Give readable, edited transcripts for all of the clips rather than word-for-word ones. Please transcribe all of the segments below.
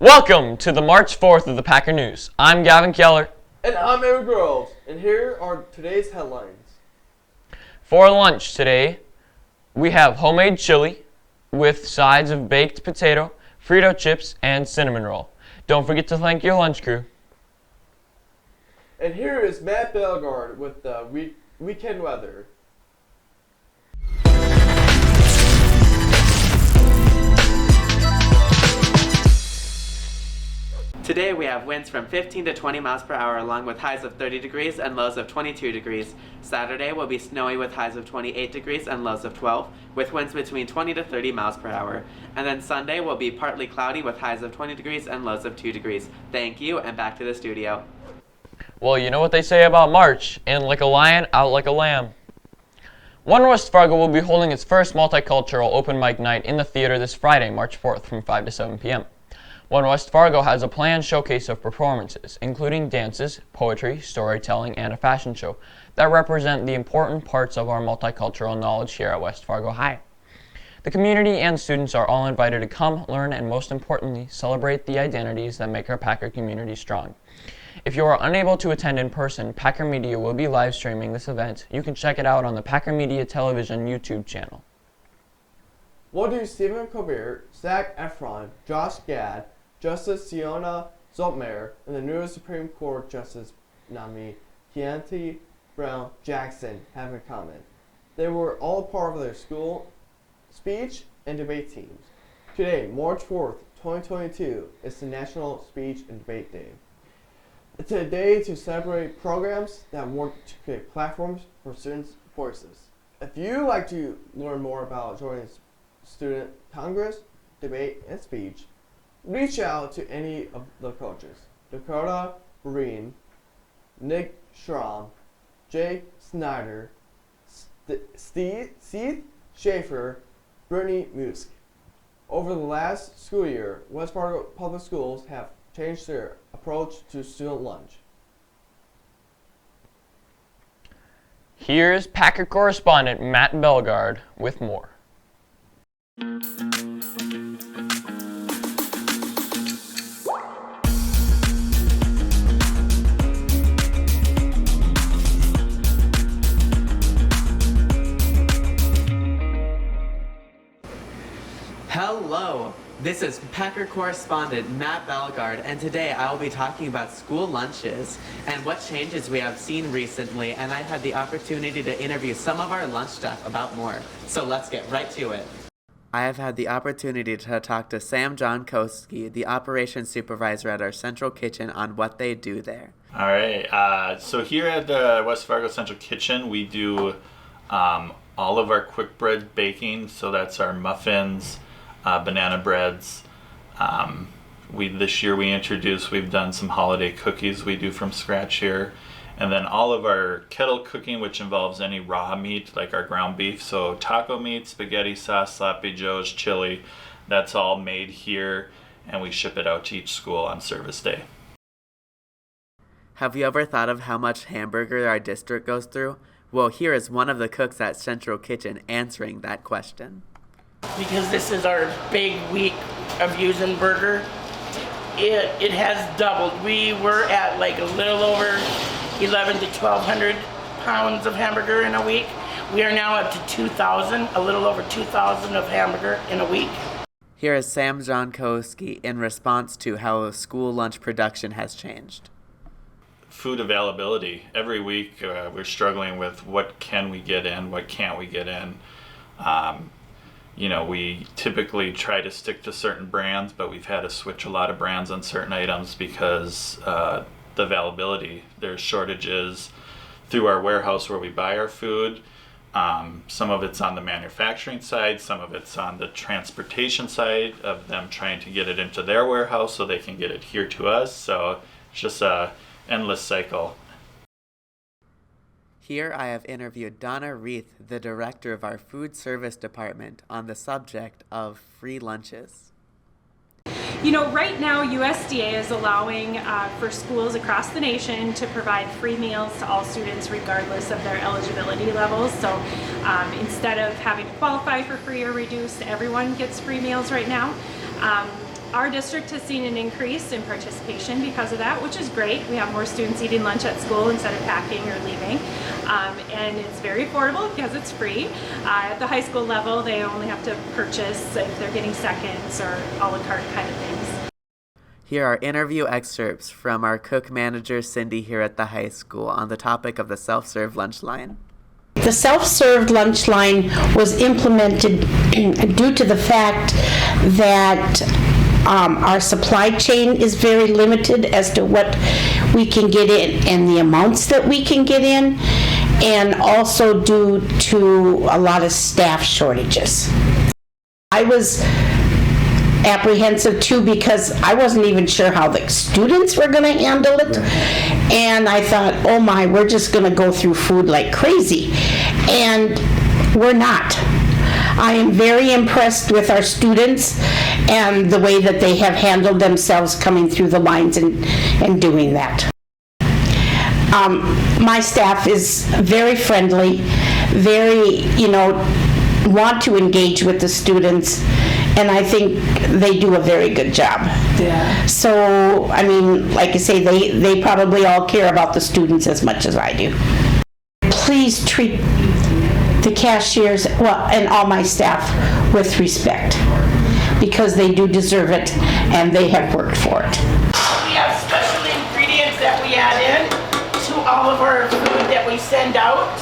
Welcome to the March 4th of the Packer News. I'm Gavin Keller. And I'm Eric Groves, and here are today's headlines. For lunch today, we have homemade chili with sides of baked potato, Frito chips, and cinnamon roll. Don't forget to thank your lunch crew. And here is Matt Bellegarde with the weekend weather. Today we have winds from 15 to 20 miles per hour along with highs of 30 degrees and lows of 22 degrees. Saturday will be snowy with highs of 28 degrees and lows of 12 with winds between 20 to 30 miles per hour. And then Sunday will be partly cloudy with highs of 20 degrees and lows of 2 degrees. Thank you, and back to the studio. Well, you know what they say about March, in like a lion, out like a lamb. One West Fargo will be holding its first multicultural open mic night in the theater this Friday, March 4th from 5 to 7 p.m. One West Fargo has a planned showcase of performances, including dances, poetry, storytelling, and a fashion show that represent the important parts of our multicultural knowledge here at West Fargo High. The community and students are all invited to come, learn, and most importantly, celebrate the identities that make our Packer community strong. If you are unable to attend in person, Packer Media will be live streaming this event. You can check it out on the Packer Media Television YouTube channel. What do Stephen Colbert, Zac Efron, Josh Gad, Justice Fiona Zoltmeier, and the newest Supreme Court Justice nominee Ketanji Brown Jackson have in common? They were all part of their school speech and debate teams. Today, March 4th, 2022, is the National Speech and Debate Day. It's a day to celebrate programs that work to create platforms for students' voices. If you'd like to learn more about joining Student Congress, debate, and speech, reach out to any of the coaches: Dakota Breen, Nick Schramm, Jake Snyder, Steve Schaefer, Brittany Musk. Over the last school year, West Fargo Public Schools have changed their approach to student lunch. Here's Packer correspondent Matt Bellegarde with more. Hello, this is Packer correspondent Matt Bellegarde, and today I will be talking about school lunches and what changes we have seen recently, and I had the opportunity to interview some of our lunch staff about more. So let's get right to it. I have had the opportunity to talk to Sam Jankowski, the operations supervisor at our central kitchen, on what they do there. All right, so here at the West Fargo Central Kitchen, we do all of our quick bread baking, so that's our muffins, banana breads. This year we've done some holiday cookies we do from scratch here. And then all of our kettle cooking, which involves any raw meat, like our ground beef. So taco meat, spaghetti sauce, sloppy joes, chili, that's all made here, and we ship it out to each school on service day. Have you ever thought of how much hamburger our district goes through? Well, here is one of the cooks at Central Kitchen answering that question. Because this is our big week of using burger, it has doubled. We were at like a little over 1,100 to 1,200 pounds of hamburger in a week. We are now up to 2,000, a little over 2,000 of hamburger in a week. Here is Sam Jankowski in response to how school lunch production has changed. Food availability. Every week we're struggling with what can we get in, what can't we get in. We typically try to stick to certain brands, but we've had to switch a lot of brands on certain items because the availability. There's shortages through our warehouse where we buy our food. Some of it's on the manufacturing side, some of it's on the transportation side of them trying to get it into their warehouse so they can get it here to us. So it's just a endless cycle. Here I have interviewed Donna Reith, the director of our food service department, on the subject of free lunches. You know, right now USDA is allowing for schools across the nation to provide free meals to all students regardless of their eligibility levels. So instead of having to qualify for free or reduced, everyone gets free meals right now. Our district has seen an increase in participation because of that, which is great. We have more students eating lunch at school instead of packing or leaving. And it's very affordable because it's free. At the high school level, they only have to purchase if they're getting seconds or a la carte kind of things. Here are interview excerpts from our cook manager Cindy here at the high school on the topic of the self-serve lunch line. The self-serve lunch line was implemented due to the fact that our supply chain is very limited as to what we can get in and the amounts that we can get in, and also due to a lot of staff shortages. I was apprehensive too because I wasn't even sure how the students were going to handle it, and I thought, oh my, we're just going to go through food like crazy, and we're not. I am very impressed with our students and the way that they have handled themselves coming through the lines and doing that. My staff is very friendly, very, want to engage with the students, and I think they do a very good job. Yeah. So, like I say, they probably all care about the students as much as I do. Please treat the cashiers, and all my staff with respect, because they do deserve it and they have worked for it. We have special ingredients that we add in to all of our food that we send out.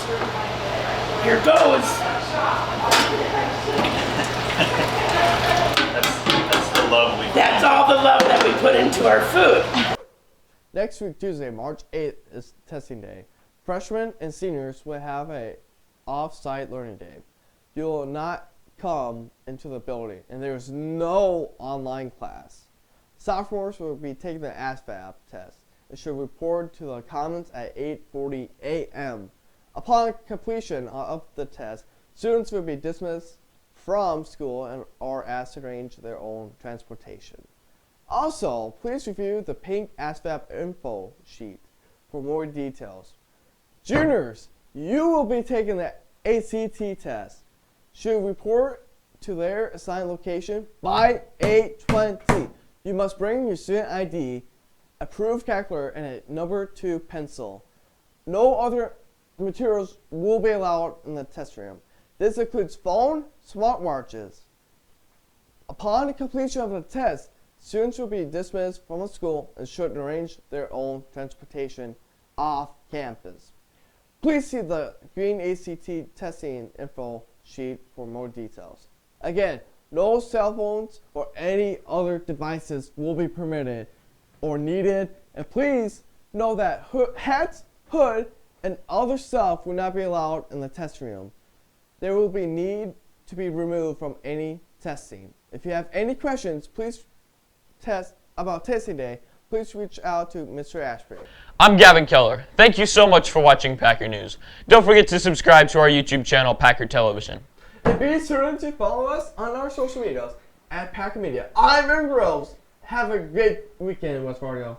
Here goes. That's the love we. That's all the love that we put into our food. Next week, Tuesday, March 8th, is testing day. Freshmen and seniors will have a off-site learning day. You will not come into the building, and there is no online class. Sophomores will be taking the ASVAB test and should report to the Commons at 8:40 a.m. Upon completion of the test, students will be dismissed from school and are asked to arrange their own transportation. Also, please review the pink ASVAB info sheet for more details. Juniors, you will be taking the ACT test. Should report to their assigned location by 8:20. You must bring your student ID, approved calculator, and a number 2 pencil. No other materials will be allowed in the test room. This includes phone, smartwatches. Upon the completion of the test, students will be dismissed from the school and should arrange their own transportation off campus. Please see the green ACT testing info sheet for more details. Again, no cell phones or any other devices will be permitted or needed, and please know that hats, hood, and other stuff will not be allowed in the test room. There will be need to be removed from any testing. If you have any questions, please about testing day, please reach out to Mr. Ashbury. I'm Gavin Keller. Thank you so much for watching Packer News. Don't forget to subscribe to our YouTube channel, Packer Television. And be sure to follow us on our social medias at Packer Media. I'm Aaron Groves. Have a great weekend in West Fargo.